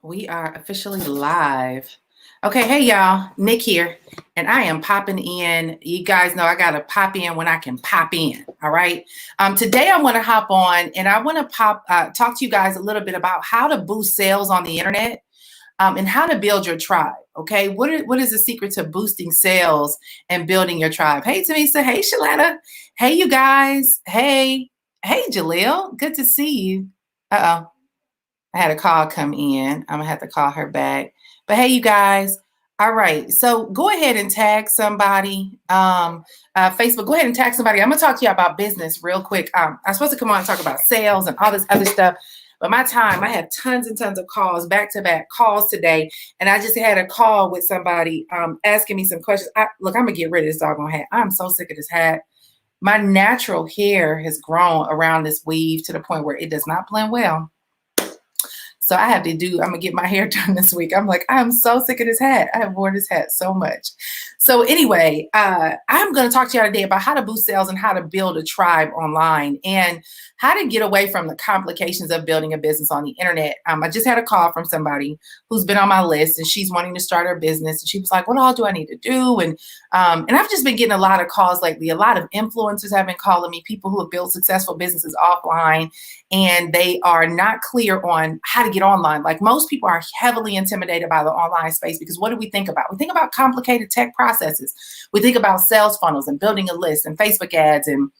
We are officially live. Okay, hey y'all, Nick here, and I am popping in. You guys know I gotta pop in when I can pop in. All right. Today I want to hop on and I want to talk to you guys a little bit about how to boost sales on the internet, and how to build your tribe. Okay, what is the secret to boosting sales and building your tribe? Hey Tamisa, hey Shalana, hey you guys, hey Jaleel, good to see you. Uh-oh. I had a call come in. I'm gonna have to call her back. But hey, you guys. All right. So go ahead and tag somebody. Facebook. Go ahead and tag somebody. I'm gonna talk to you about business real quick. I'm supposed to come on and talk about sales and all this other stuff. But I had tons and tons of calls, back-to-back calls today, and I just had a call with somebody asking me some questions. I'm gonna get rid of this doggone hat. I'm so sick of this hat. My natural hair has grown around this weave to the point where it does not blend well. So I'm gonna get my hair done this week. I'm like, I'm so sick of this hat. I have worn this hat so much. So anyway, I'm gonna talk to you today about how to boost sales and how to build a tribe online and how to get away from the complications of building a business on the internet. I just had a call from somebody who's been on my list and she's wanting to start her business. And she was like, what all do I need to do? And I've just been getting a lot of calls lately. A lot of influencers have been calling me, people who have built successful businesses offline, and they are not clear on how to get online. Like most people are heavily intimidated by the online space because what do we think about? We think about complicated tech processes. We think about sales funnels and building a list and Facebook ads and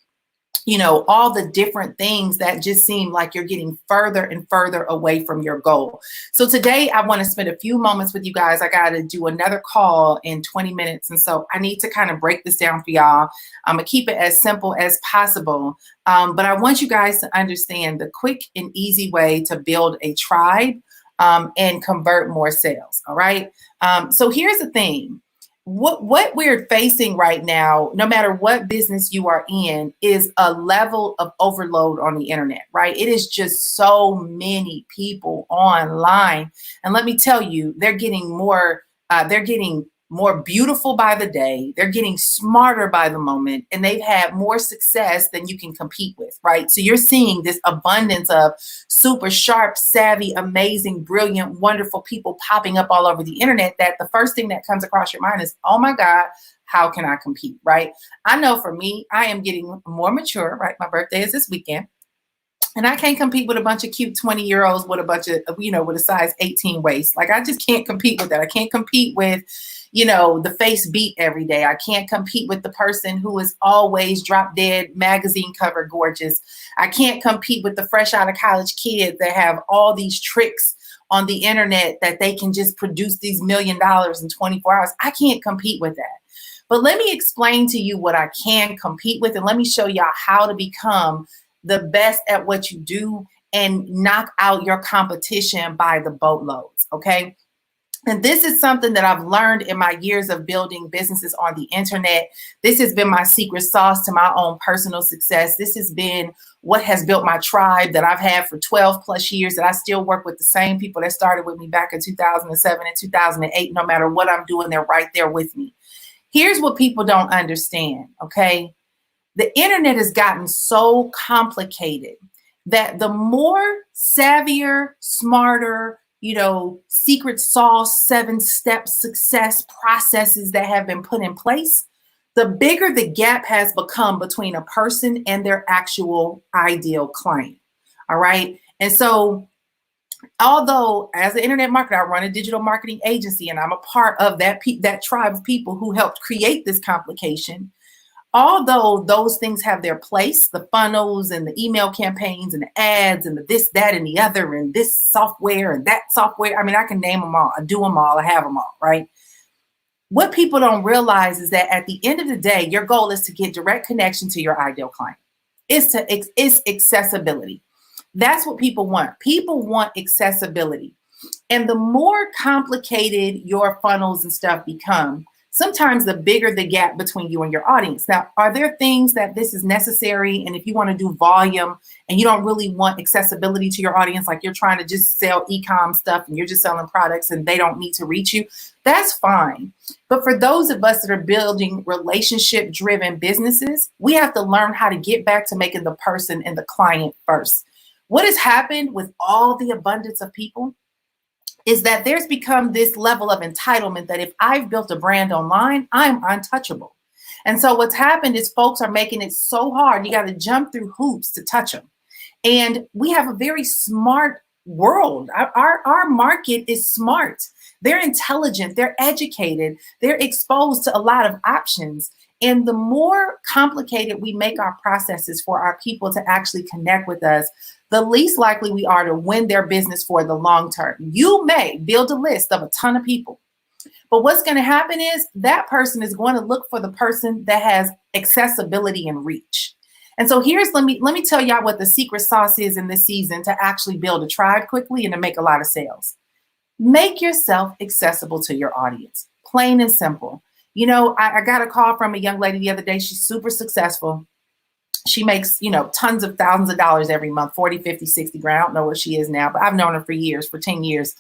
all the different things that just seem like you're getting further and further away from your goal. So today I want to spend a few moments with you guys. I got to do another call in 20 minutes. And so I need to kind of break this down for y'all. I'm going to keep it as simple as possible. But I want you guys to understand the quick and easy way to build a tribe and convert more sales. All right. So here's the thing. What we're facing right now, no matter what business you are in, is a level of overload on the internet, right? It is just so many people online. And let me tell you, they're getting more beautiful by the day. They're getting smarter by the moment, and they've had more success than you can compete with, right? So you're seeing this abundance of super sharp, savvy, amazing, brilliant, wonderful people popping up all over the internet that the first thing that comes across your mind is, oh my God, how can I compete, right? I know for me, I am getting more mature, right? My birthday is this weekend. And I can't compete with a bunch of cute 20-year-olds with a bunch of, with a size 18 waist. Like I just can't compete with that. I can't compete with, the face beat every day. I can't compete with the person who is always drop dead magazine cover gorgeous. I can't compete with the fresh out of college kids that have all these tricks on the internet that they can just produce these $1 million in 24 hours. I can't compete with that. But let me explain to you what I can compete with, and let me show y'all how to become the best at what you do and knock out your competition by the boatloads, okay? And this is something that I've learned in my years of building businesses on the internet. This has been my secret sauce to my own personal success. This has been what has built my tribe that I've had for 12 plus years, that I still work with the same people that started with me back in 2007 and 2008. No matter what I'm doing, they're right there with me. Here's what people don't understand, okay? The internet has gotten so complicated that the more savvier, smarter, secret sauce, 7-step success processes that have been put in place, the bigger the gap has become between a person and their actual ideal client. All right. And so, although as an internet marketer, I run a digital marketing agency and I'm a part of that tribe of people who helped create this complication, although those things have their place, the funnels and the email campaigns and the ads and the this, that, and the other, and this software and that software. I mean, I can name them all. I do them all. I have them all, right? What people don't realize is that at the end of the day, your goal is to get direct connection to your ideal client. It's accessibility. That's what people want. People want accessibility. And the more complicated your funnels and stuff become, sometimes the bigger the gap between you and your audience. Now, are there things that this is necessary? And if you want to do volume and you don't really want accessibility to your audience, like you're trying to just sell e-com stuff and you're just selling products and they don't need to reach you, that's fine. But for those of us that are building relationship-driven businesses, we have to learn how to get back to making the person and the client first. What has happened with all the abundance of people is that there's become this level of entitlement that if I've built a brand online, I'm untouchable. And so what's happened is folks are making it so hard. You got to jump through hoops to touch them. And we have a very smart world. Our market is smart. They're intelligent. They're educated. They're exposed to a lot of options. And the more complicated we make our processes for our people to actually connect with us, the least likely we are to win their business for the long term. You may build a list of a ton of people, but what's going to happen is that person is going to look for the person that has accessibility and reach. And so let me tell y'all what the secret sauce is in this season to actually build a tribe quickly and to make a lot of sales. Make yourself accessible to your audience, plain and simple. You know, I got a call from a young lady the other day. She's super successful. She makes, tons of thousands of dollars every month, 40, 50, 60 grand. I don't know what she is now, but I've known her for years, for 10 years.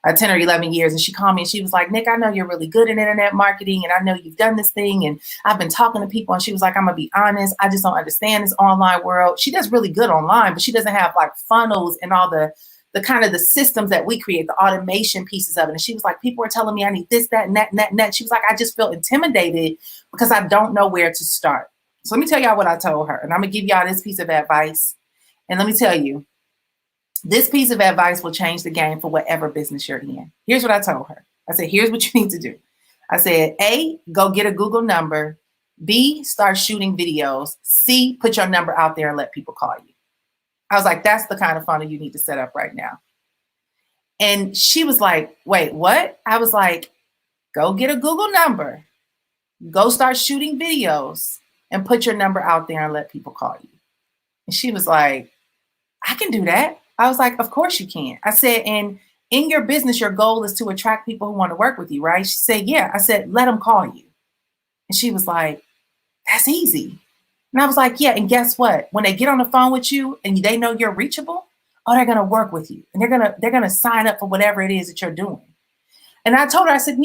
10 or 11 years. And she called me and she was like, Nick, I know you're really good in internet marketing and I know you've done this thing. And I've been talking to people. And she was like, I'm going to be honest. I just don't understand this online world. She does really good online, but she doesn't have like funnels and all the kind of the systems that we create, the automation pieces of it. And she was like, people are telling me I need this, that, and that, and that, and that. She was like, I just feel intimidated because I don't know where to start. So let me tell y'all what I told her. And I'm going to give y'all this piece of advice. And let me tell you, this piece of advice will change the game for whatever business you're in. Here's what I told her. I said, here's what you need to do. I said, A, go get a Google number. B, start shooting videos. C, put your number out there and let people call you. I was like, that's the kind of funnel you need to set up right now. And she was like, wait, what? I was like, go get a Google number. Go start shooting videos and put your number out there and let people call you. And she was like, I can do that. I was like, of course you can. I said, and in your business, your goal is to attract people who want to work with you, right? She said, yeah. I said, let them call you. And she was like, that's easy. And I was like, yeah. And guess what? When they get on the phone with you and they know you're reachable, they're going to work with you and they're going to sign up for whatever it is that you're doing. And I told her, I said,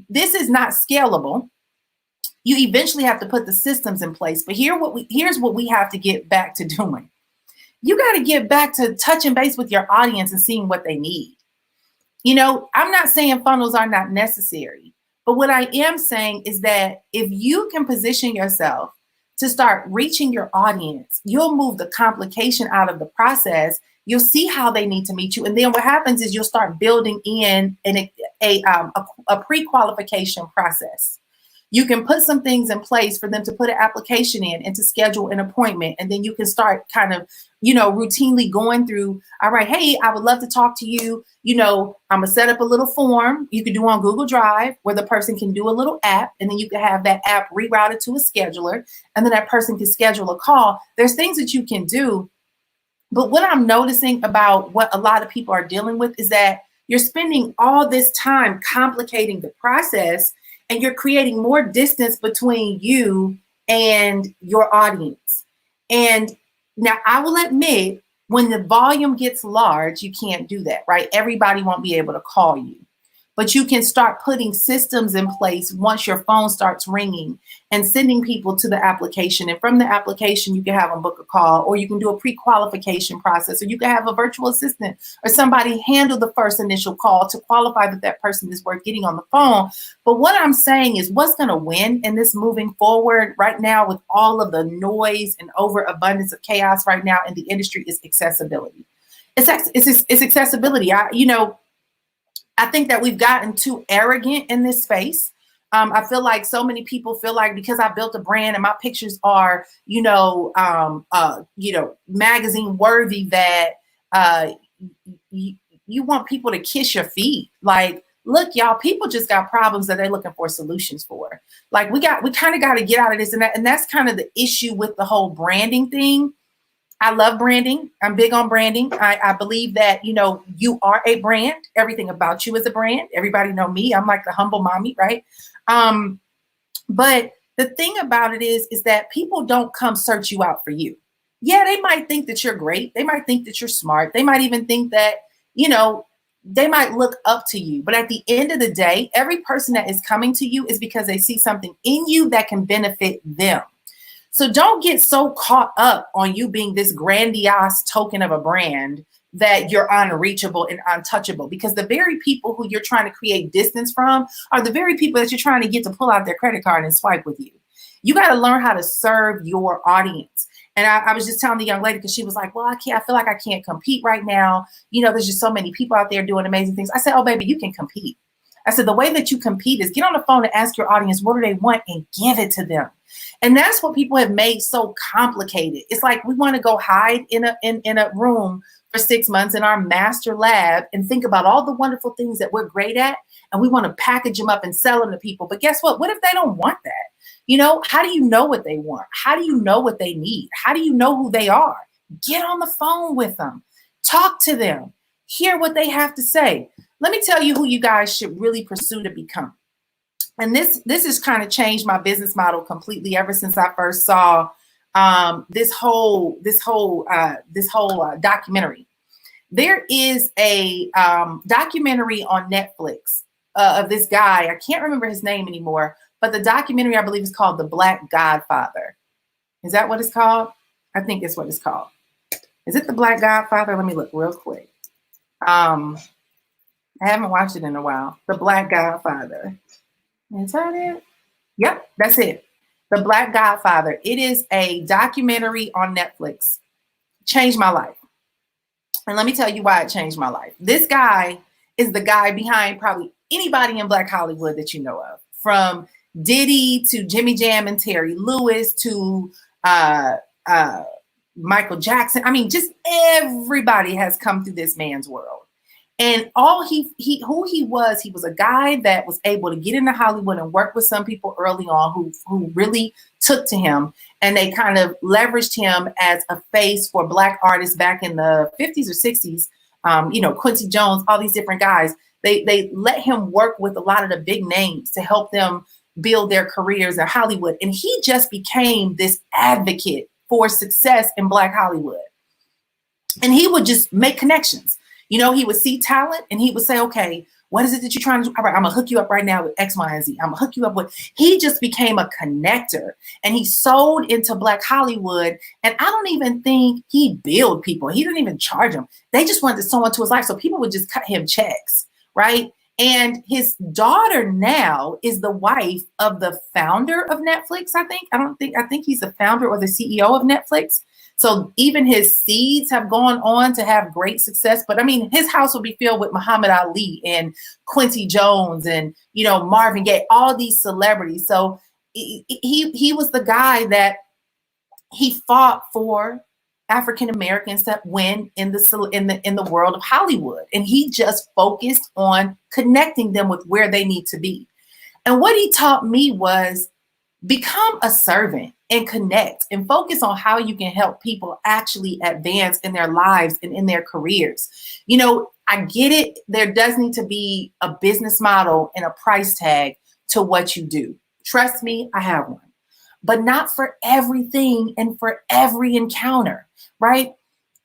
this is not scalable. You eventually have to put the systems in place. But here's what we have to get back to doing. You got to get back to touching base with your audience and seeing what they need. I'm not saying funnels are not necessary, but what I am saying is that if you can position yourself to start reaching your audience, you'll move the complication out of the process. You'll see how they need to meet you. And then what happens is you'll start building in a pre-qualification process. You can put some things in place for them to put an application in and to schedule an appointment. And then you can start kind of, routinely going through, all right, hey, I would love to talk to you. I'm going to set up a little form you can do on Google Drive where the person can do a little app. And then you can have that app rerouted to a scheduler. And then that person can schedule a call. There's things that you can do. But what I'm noticing about what a lot of people are dealing with is that you're spending all this time complicating the process and you're creating more distance between you and your audience. And now I will admit, when the volume gets large, you can't do that, right? Everybody won't be able to call you. But you can start putting systems in place once your phone starts ringing and sending people to the application. And from the application, you can have them book a call, or you can do a pre-qualification process, or you can have a virtual assistant or somebody handle the first initial call to qualify that person is worth getting on the phone. But what I'm saying is what's going to win in this moving forward right now with all of the noise and overabundance of chaos right now in the industry is accessibility. It's accessibility. I think that we've gotten too arrogant in this space. I feel like so many people feel like because I built a brand and my pictures are, magazine worthy that you want people to kiss your feet. Like, look, y'all, people just got problems that they're looking for solutions for. Like we kind of got to get out of this. And that's kind of the issue with the whole branding thing. I love branding. I'm big on branding. I believe that, you are a brand. Everything about you is a brand. Everybody know me. I'm like the humble mommy, right? But the thing about it is that people don't come search you out for you. Yeah, they might think that you're great. They might think that you're smart. They might even think that, they might look up to you. But at the end of the day, every person that is coming to you is because they see something in you that can benefit them. So don't get so caught up on you being this grandiose token of a brand that you're unreachable and untouchable, because the very people who you're trying to create distance from are the very people that you're trying to get to pull out their credit card and swipe with you. You got to learn how to serve your audience. And I was just telling the young lady, because she was like, well, I feel like I can't compete right now. There's just so many people out there doing amazing things. I said, oh, baby, you can compete. I said, the way that you compete is get on the phone and ask your audience, what do they want, and give it to them. And that's what people have made so complicated. It's like we want to go hide in a room for 6 months in our master lab and think about all the wonderful things that we're great at. And we want to package them up and sell them to people. But guess what? What if they don't want that? How do you know what they want? How do you know what they need? How do you know who they are? Get on the phone with them. Talk to them. Hear what they have to say. Let me tell you who you guys should really pursue to become. And this has kind of changed my business model completely ever since I first saw this whole documentary. There is a documentary on Netflix of this guy. I can't remember his name anymore, but the documentary, I believe, is called The Black Godfather. Is that what it's called? I think it's what it's called. Is it The Black Godfather? Let me look real quick. I haven't watched it in a while. The Black Godfather. Is that it? Yep, that's it. The Black Godfather. It is a documentary on Netflix. Changed my life. And let me tell you why it changed my life. This guy is the guy behind probably anybody in Black Hollywood that you know of. From Diddy to Jimmy Jam and Terry Lewis to Michael Jackson. I mean, just everybody has come through this man's world. And who he was a guy that was able to get into Hollywood and work with some people early on who really took to him, and they kind of leveraged him as a face for Black artists back in the 50s or 60s. Quincy Jones, all these different guys, they let him work with a lot of the big names to help them build their careers in Hollywood. And he just became this advocate for success in Black Hollywood. And he would just make connections. He would see talent and he would say, okay, what is it that you're trying to do? All right, I'm gonna hook you up right now with X, Y, and Z. I'm gonna hook you up with. He just became a connector, and he sold into Black Hollywood. And I don't even think he billed people. He didn't even charge them. They just wanted to sow into his life. So people would just cut him checks, right? And his daughter now is the wife of the founder of Netflix, I think. I think he's the founder or the CEO of Netflix. So even his seeds have gone on to have great success. But I mean, his house will be filled with Muhammad Ali and Quincy Jones and, Marvin Gaye, all these celebrities. So he was the guy that he fought for African Americans that win in the world of Hollywood. And he just focused on connecting them with where they need to be. And what he taught me was become a servant and connect and focus on how you can help people actually advance in their lives and in their careers. I get it. There does need to be a business model and a price tag to what you do. Trust me, I have one, but not for everything and for every encounter, right?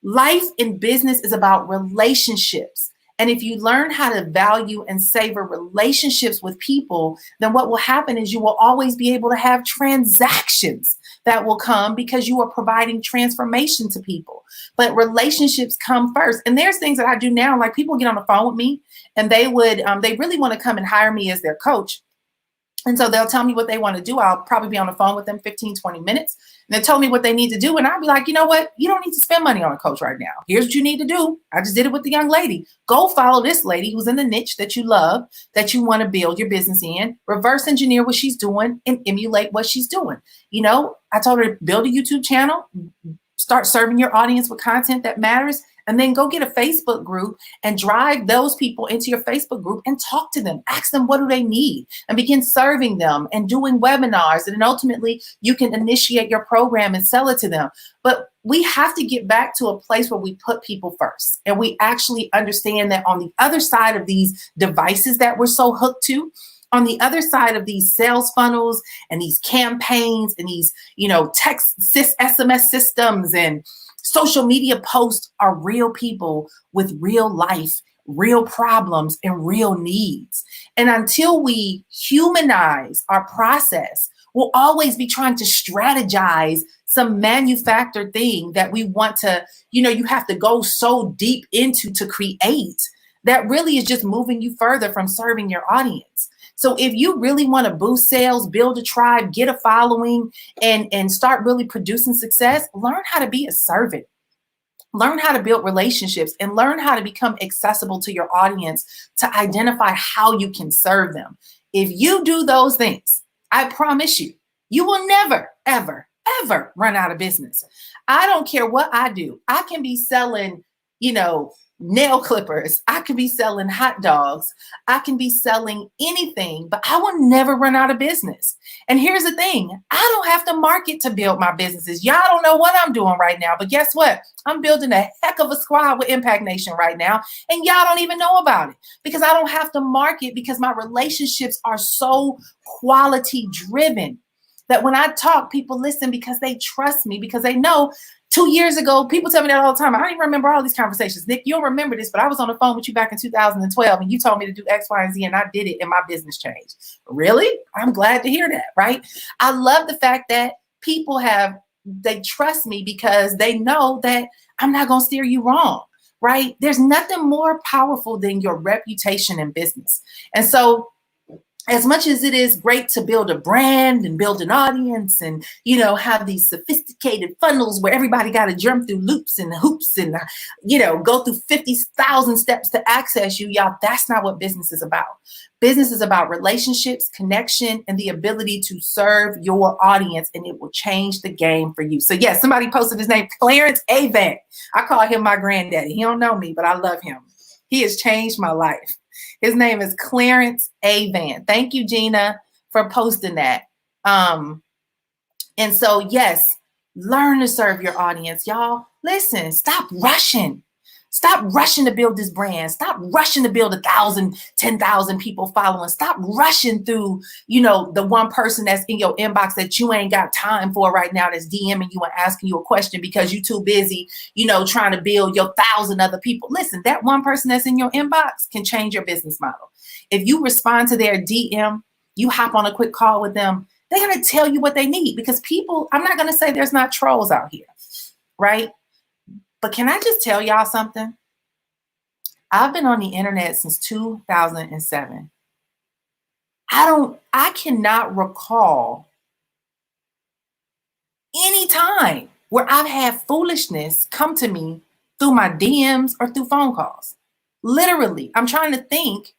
Life in business is about relationships. And if you learn how to value and savor relationships with people, then what will happen is you will always be able to have transactions that will come because you are providing transformation to people. But relationships come first. And there's things that I do now, like people get on the phone with me and they really want to come and hire me as their coach. And so they'll tell me what they want to do. I'll probably be on the phone with them 15, 20 minutes. And they'll tell me what they need to do. And I'll be like, you know what? You don't need to spend money on a coach right now. Here's what you need to do. I just did it with the young lady. Go follow this lady who's in the niche that you love, that you want to build your business in, reverse engineer what she's doing and emulate what she's doing. I told her to build a YouTube channel, start serving your audience with content that matters, and then go get a Facebook group and drive those people into your Facebook group and talk to them. Ask them what do they need and begin serving them and doing webinars. And then ultimately you can initiate your program and sell it to them. But we have to get back to a place where we put people first. And we actually understand that on the other side of these devices that we're so hooked to, on the other side of these sales funnels and these campaigns and these, text SMS systems and social media posts are real people with real life, real problems, and real needs. And until we humanize our process, we'll always be trying to strategize some manufactured thing that we want to, you have to go so deep into to create, that really is just moving you further from serving your audience. So if you really want to boost sales, build a tribe, get a following, and start really producing success, learn how to be a servant. Learn how to build relationships and learn how to become accessible to your audience to identify how you can serve them. If you do those things, I promise you, you will never, ever, ever run out of business. I don't care what I do. I can be selling, nail clippers. I could be selling hot dogs. I can be selling anything, but I will never run out of business. And here's the thing. I don't have to market to build my businesses. Y'all don't know what I'm doing right now, but guess what? I'm building a heck of a squad with Impact Nation right now. And y'all don't even know about it because I don't have to market, because my relationships are so quality driven that when I talk, people listen because they trust me, because they know 2 years ago, people tell me that all the time. I don't even remember all these conversations. Nick, you don't remember this, but I was on the phone with you back in 2012 and you told me to do X, Y, and Z, and I did it and my business changed. Really? I'm glad to hear that, right? I love the fact that people they trust me because they know that I'm not going to steer you wrong, right? There's nothing more powerful than your reputation in business. And so as much as it is great to build a brand and build an audience and, have these sophisticated funnels where everybody got to jump through loops and hoops and, go through 50,000 steps to access you, y'all, that's not what business is about. Business is about relationships, connection, and the ability to serve your audience, and it will change the game for you. So yes, somebody posted his name, Clarence Avant. I call him my granddaddy. He don't know me, but I love him. He has changed my life. His name is Clarence Avant. Thank you, Gina, for posting that. And so, yes, learn to serve your audience, y'all. Listen, stop rushing. Stop rushing to build this brand. Stop rushing to build 1,000, 10,000 people following. Stop rushing through, the one person that's in your inbox that you ain't got time for right now, that's DMing you and asking you a question because you're too busy, trying to build your 1,000 other people. Listen, that one person that's in your inbox can change your business model. If you respond to their DM, you hop on a quick call with them, they're going to tell you what they need, because people, I'm not going to say there's not trolls out here, right? But can I just tell y'all something? I've been on the internet since 2007. I cannot recall any time where I've had foolishness come to me through my DMs or through phone calls. Literally, I'm trying to think.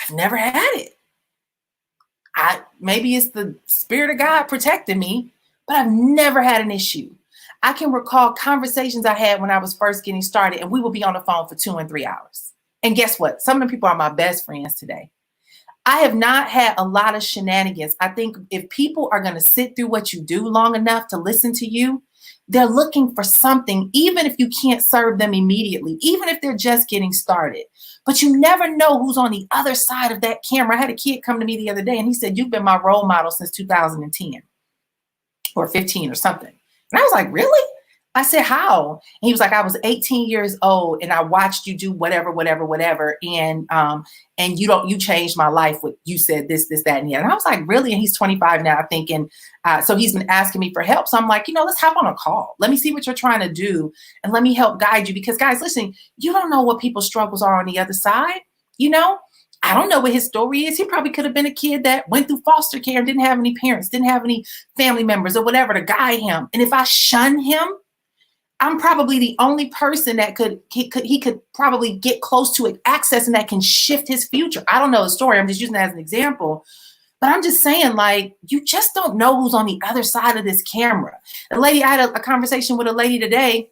I've never had it. Maybe it's the spirit of God protecting me, but I've never had an issue. I can recall conversations I had when I was first getting started, and we would be on the phone for 2 and 3 hours. And guess what? Some of the people are my best friends today. I have not had a lot of shenanigans. I think if people are going to sit through what you do long enough to listen to you, they're looking for something, even if you can't serve them immediately, even if they're just getting started. But you never know who's on the other side of that camera. I had a kid come to me the other day and he said, "You've been my role model since 2010 or 15 or something." And I was like, "Really?" I said, "How?" And he was like, "I was 18 years old and I watched you do whatever. And you changed my life with, you said this, that, and the other." And I was like, "Really?" And he's 25 now, thinking, so he's been asking me for help. So I'm like, let's hop on a call. Let me see what you're trying to do. And let me help guide you, because guys, listen, you don't know what people's struggles are on the other side. I don't know what his story is. He probably could have been a kid that went through foster care and didn't have any parents, didn't have any family members or whatever to guide him. And if I shun him, I'm probably the only person that he could probably get close to access and that can shift his future. I don't know the story. I'm just using that as an example. But I'm just saying, like, you just don't know who's on the other side of this camera. I had a conversation with a lady today,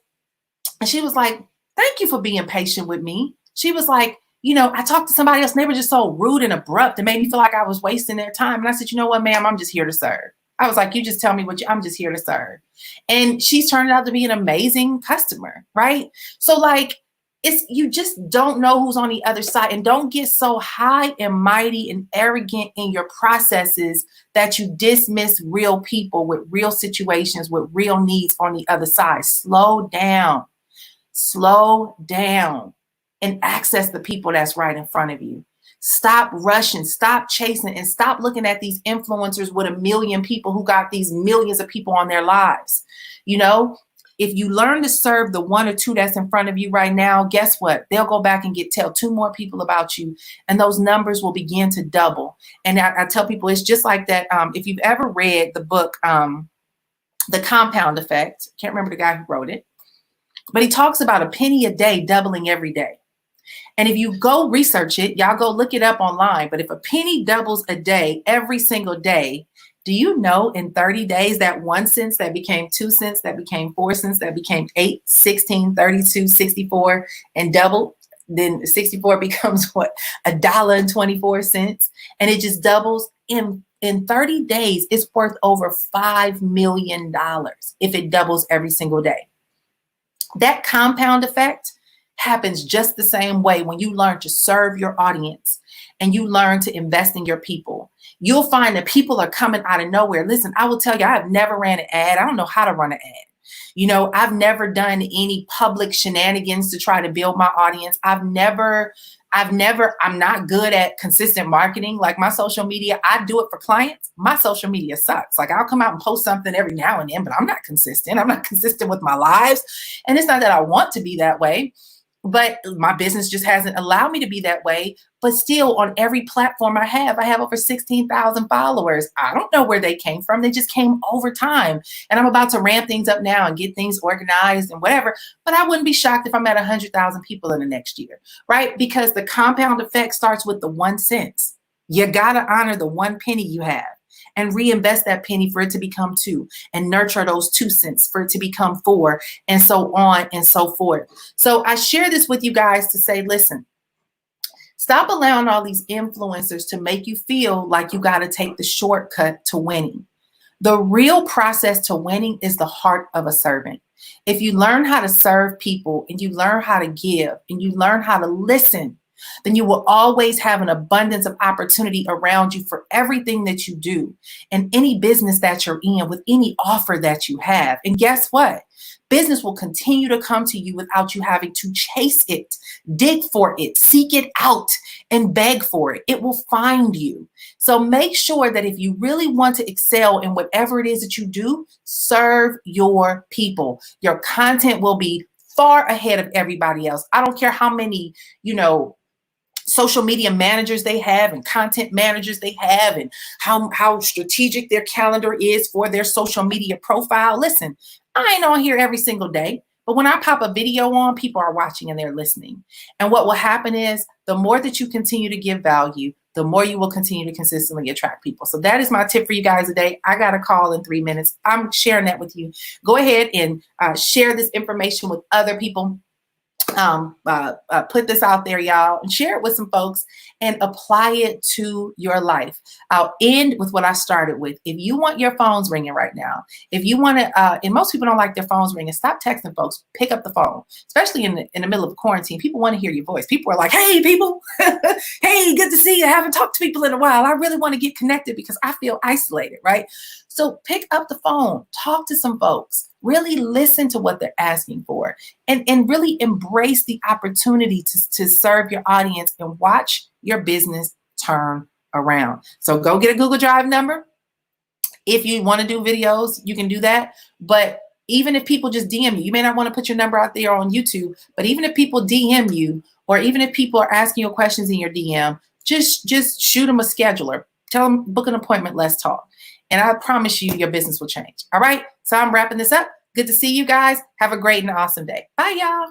and she was like, "Thank you for being patient with me." She was like, "I talked to somebody else and they were just so rude and abrupt. It made me feel like I was wasting their time." And I said, "You know what, ma'am, I'm just here to serve." I was like, "You just tell me I'm just here to serve." And she's turned out to be an amazing customer, right? So like, you just don't know who's on the other side, and don't get so high and mighty and arrogant in your processes that you dismiss real people with real situations, with real needs on the other side. Slow down, and access the people that's right in front of you. Stop rushing, stop chasing, and stop looking at these influencers with 1 million people who got these millions of people on their lives. You know, if you learn to serve the 1 or 2 that's in front of you right now, guess what? They'll go back and tell 2 more people about you, and those numbers will begin to double. And I tell people it's just like that. If you've ever read the book, The Compound Effect, can't remember the guy who wrote it, but he talks about a penny a day doubling every day. And if you go research it, y'all go look it up online. But if a penny doubles a day, every single day, do you know in 30 days that 1 cent that became 2 cents, that became 4 cents, that became 8, 16, 32, 64, and doubled? Then 64 becomes what? $1.24. And it just doubles in 30 days. It's worth over $5 million if it doubles every single day. That compound effect happens just the same way when you learn to serve your audience and you learn to invest in your people. You'll find that people are coming out of nowhere. Listen, I will tell you, I've never ran an ad. I don't know how to run an ad. You know, I've never done any public shenanigans to try to build my audience. I'm not good at consistent marketing. Like my social media, I do it for clients. My social media sucks. Like I'll come out and post something every now and then, but I'm not consistent. I'm not consistent with my lives. And it's not that I want to be that way, but my business just hasn't allowed me to be that way. But still, on every platform I have over 16,000 followers. I don't know where they came from. They just came over time. And I'm about to ramp things up now and get things organized and whatever. But I wouldn't be shocked if I'm at 100,000 people in the next year, right? Because the compound effect starts with the 1 cent. You got to honor the 1 penny you have and reinvest that penny for it to become 2, and nurture those 2 cents for it to become 4, and so on and so forth. So I share this with you guys to say, listen, stop allowing all these influencers to make you feel like you got to take the shortcut to winning. The real process to winning is the heart of a servant. If you learn how to serve people and you learn how to give and you learn how to listen, then you will always have an abundance of opportunity around you for everything that you do and any business that you're in with any offer that you have. And guess what? Business will continue to come to you without you having to chase it, dig for it, seek it out, and beg for it. It will find you. So make sure that if you really want to excel in whatever it is that you do, serve your people. Your content will be far ahead of everybody else. I don't care how many, social media managers they have and content managers they have and how strategic their calendar is for their social media profile. Listen, I ain't on here every single day, but when I pop a video on, people are watching and they're listening. And what will happen is the more that you continue to give value, the more you will continue to consistently attract people. So that is my tip for you guys today. I got a call in 3 minutes. I'm sharing that with you. Go ahead and share this information with other people. Put this out there, y'all, and share it with some folks and apply it to your life. I'll end with what I started with. If you want your phones ringing right now, if you want to, and most people don't like their phones ringing, stop texting folks, pick up the phone, especially in the middle of quarantine. People want to hear your voice. People are like, hey, people, hey, good to see you. I haven't talked to people in a while. I really want to get connected because I feel isolated, right? So pick up the phone, talk to some folks, really listen to what they're asking for, and really embrace the opportunity to serve your audience and watch your business turn around. So go get a Google Drive number. If you want to do videos, you can do that. But even if people just DM you, you may not want to put your number out there on YouTube, but even if people DM you, or even if people are asking you questions in your DM, just shoot them a scheduler. Tell them, book an appointment, let's talk. And I promise you, your business will change. All right. So I'm wrapping this up. Good to see you guys. Have a great and awesome day. Bye, y'all.